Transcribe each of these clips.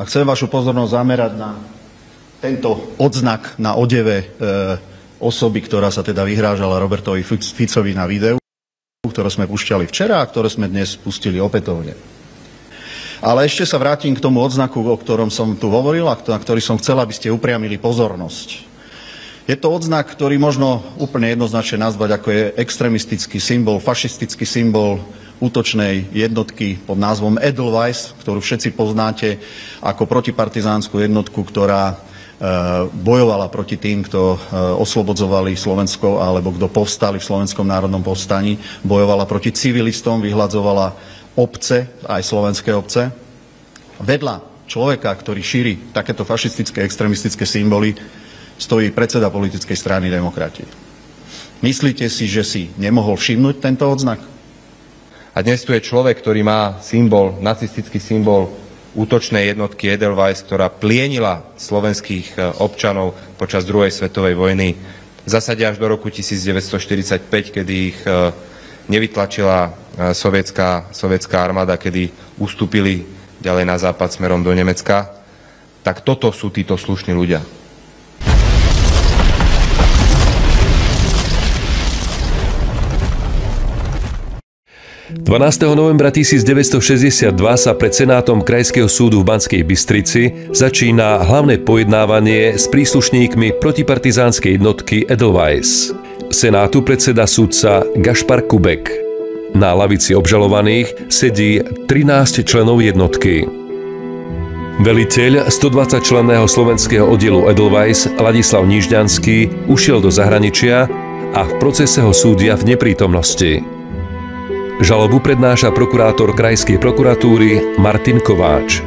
A chcem vašu pozornosť zamerať na tento odznak na odeve osoby, ktorá sa teda vyhrážala Robertovi Ficovi na videu, ktoré sme púšťali včera a ktoré sme dnes pustili opätovne. Ale ešte sa vrátim k tomu odznaku, o ktorom som tu hovoril a na ktorý som chcel, aby ste upriamili pozornosť. Je to odznak, ktorý možno úplne jednoznačne nazvať ako je extrémistický symbol, fašistický symbol útočnej jednotky pod názvom Edelweiss, ktorú všetci poznáte ako protipartizánsku jednotku, ktorá bojovala proti tým, kto oslobodzovali Slovensko alebo kto povstali v Slovenskom národnom povstaní, bojovala proti civilistom, vyhladzovala obce, aj slovenské obce. Vedľa človeka, ktorý šíri takéto fašistické, extrémistické symboly, stojí predseda politickej strany Demokrati. Myslíte si, že si nemohol všimnúť tento odznak? A dnes tu je človek, ktorý má symbol, nacistický symbol útočnej jednotky Edelweiss, ktorá plienila slovenských občanov počas druhej svetovej vojny. V zásade až do roku 1945, kedy ich nevytlačila sovietská armáda, kedy ustúpili ďalej na západ smerom do Nemecka. Tak toto sú títo slušní ľudia. 12. novembra 1962 sa pred Senátom Krajského súdu v Banskej Bystrici začína hlavné pojednávanie s príslušníkmi protipartizánskej jednotky Edelweiss. Senátu predseda sudca Gašpar Kubek. Na lavici obžalovaných sedí 13 členov jednotky. Veliteľ 120-členného slovenského oddielu Edelweiss Ladislav Nižďanský ušiel do zahraničia a v procese ho súdia v neprítomnosti. Žalobu prednáša prokurátor Krajskej prokuratúry Martin Kováč.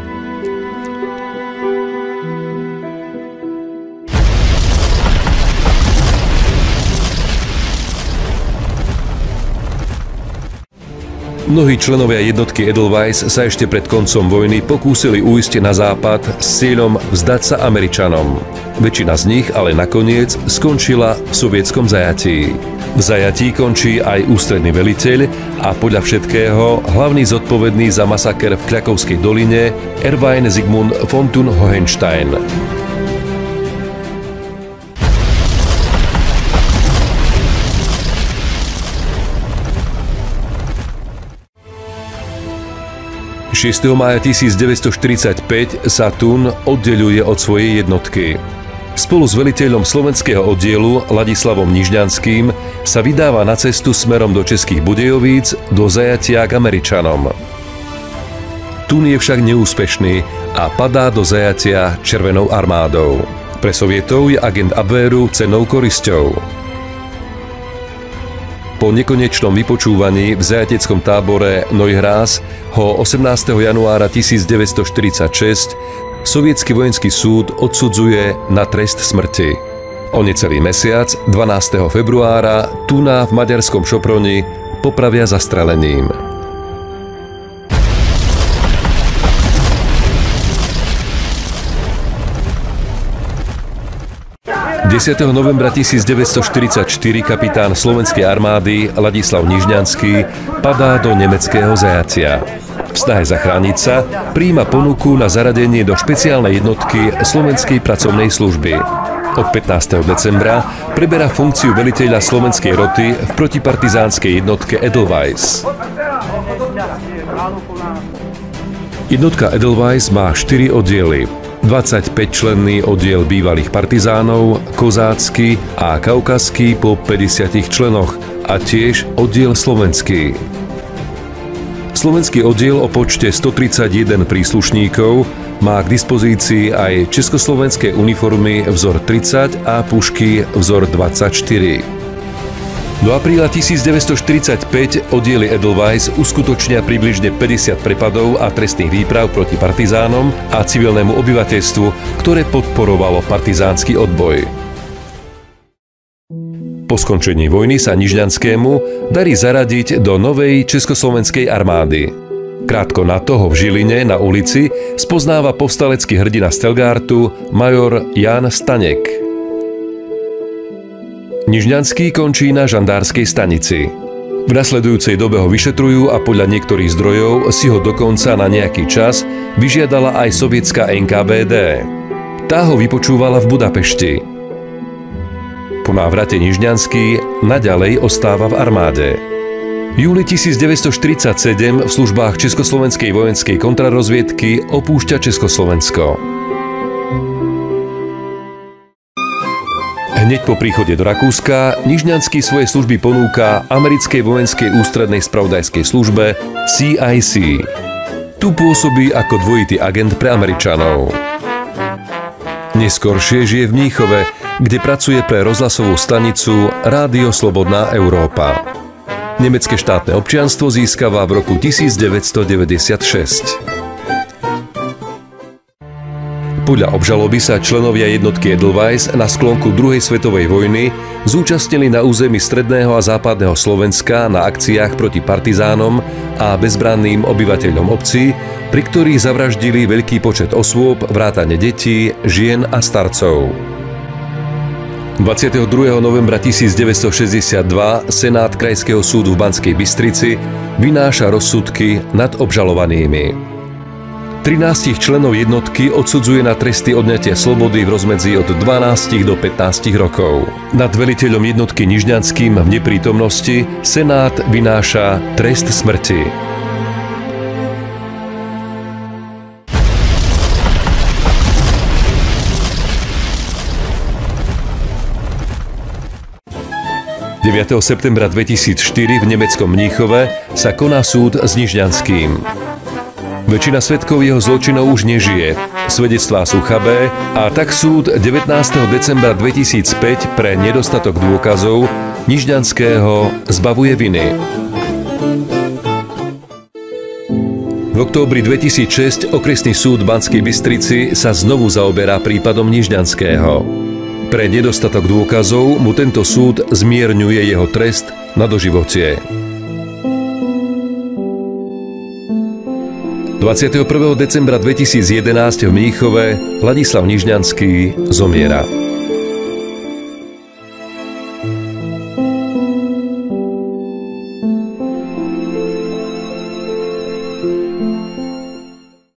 Mnohí členovia jednotky Edelweiss sa ešte pred koncom vojny pokúsili ujsť na západ s cieľom vzdať sa Američanom. Väčšina z nich ale nakoniec skončila v sovietskom zajatí. V zajatí končí aj ústredný veliteľ a podľa všetkého hlavný zodpovedný za masaker v Kľakovskej doline Erwin Zygmunt von Thun-Hohenstein. 6. mája 1945 sa Thun oddeľuje od svojej jednotky. Spolu s veliteľom slovenského oddielu Ladislavom Nižďanským sa vydáva na cestu smerom do Českých Budějovíc do zajatia k Američanom. Thun je však neúspešný a padá do zajatia Červenou armádou. Pre Sovietov je agent Abwehru cennou korisťou. Po nekonečnom vypočúvaní v zajateckom tábore Neuhráz ho 18. januára 1946 sovietsky vojenský súd odsudzuje na trest smrti. O necelý mesiac, 12. februára, Thuna v maďarskom Šoproni popravia zastrelením. 10. novembra 1944 kapitán slovenskej armády Ladislav Nižďanský padá do nemeckého zajatia. V snahe zachrániť sa prijíma ponuku na zaradenie do špeciálnej jednotky Slovenskej pracovnej služby. Od 15. decembra preberá funkciu veliteľa slovenskej roty v protipartizánskej jednotke Edelweiss. Jednotka Edelweiss má 4 oddiely. 25-členný oddiel bývalých partizánov, kozácky a kaukazský po 50 členoch a tiež oddiel slovenský. Slovenský oddiel o počte 131 príslušníkov má k dispozícii aj československé uniformy vzor 30 a pušky vzor 24. Do apríla 1945 oddiely Edelweiss uskutočnia približne 50 prepadov a trestných výprav proti partizánom a civilnému obyvateľstvu, ktoré podporovalo partizánsky odboj. Po skončení vojny sa Nižďanskému darí zaradiť do novej československej armády. Krátko na toho v Žiline na ulici spoznáva povstalecký hrdina Stelgártu major Jan Staněk. Nižďanský končí na žandárskej stanici. V nasledujúcej dobe ho vyšetrujú a podľa niektorých zdrojov si ho dokonca na nejaký čas vyžiadala aj sovietská NKVD. Tá ho vypočúvala v Budapešti. Po návrate Nižňanský naďalej ostáva v armáde. V júli 1947 v službách Československej vojenskej kontrarozviedky opúšťa Československo. Hneď po príchode do Rakúska Nižňanský svoje služby ponúka americkej vojenskej ústrednej spravodajskej službe CIC. Tu pôsobí ako dvojitý agent pre Američanov. Neskoršie žije v Mníchove, kde pracuje pre rozhlasovú stanicu Rádio Slobodná Európa. Nemecké štátne občianstvo získava v roku 1996. Podľa obžaloby sa členovia jednotky Edelweiss na sklonku druhej svetovej vojny zúčastnili na území stredného a západného Slovenska na akciách proti partizánom a bezbranným obyvateľom obcí, pri ktorých zavraždili veľký počet osôb, vrátane detí, žien a starcov. 22. novembra 1962 Senát Krajského súdu v Banskej Bystrici vynáša rozsudky nad obžalovanými. 13 členov jednotky odsudzuje na tresty odňatia slobody v rozmedzi od 12 do 15 rokov. Nad veliteľom jednotky Nižňanským v neprítomnosti Senát vynáša trest smrti. – 9. septembra 2004 v nemeckom Mníchove sa koná súd s Nižňanským. Väčšina svedkov jeho zločinov už nežije, svedectvá sú chabé a tak súd 19. decembra 2005 pre nedostatok dôkazov Nižňanského zbavuje viny. V októbri 2006 okresný súd v Banskej Bystrici sa znovu zaoberá prípadom Nižňanského. Pre nedostatok dôkazov mu tento súd zmierňuje jeho trest na doživotie. 21. decembra 2011 v Mníchove Ladislav Nižňanský zomiera.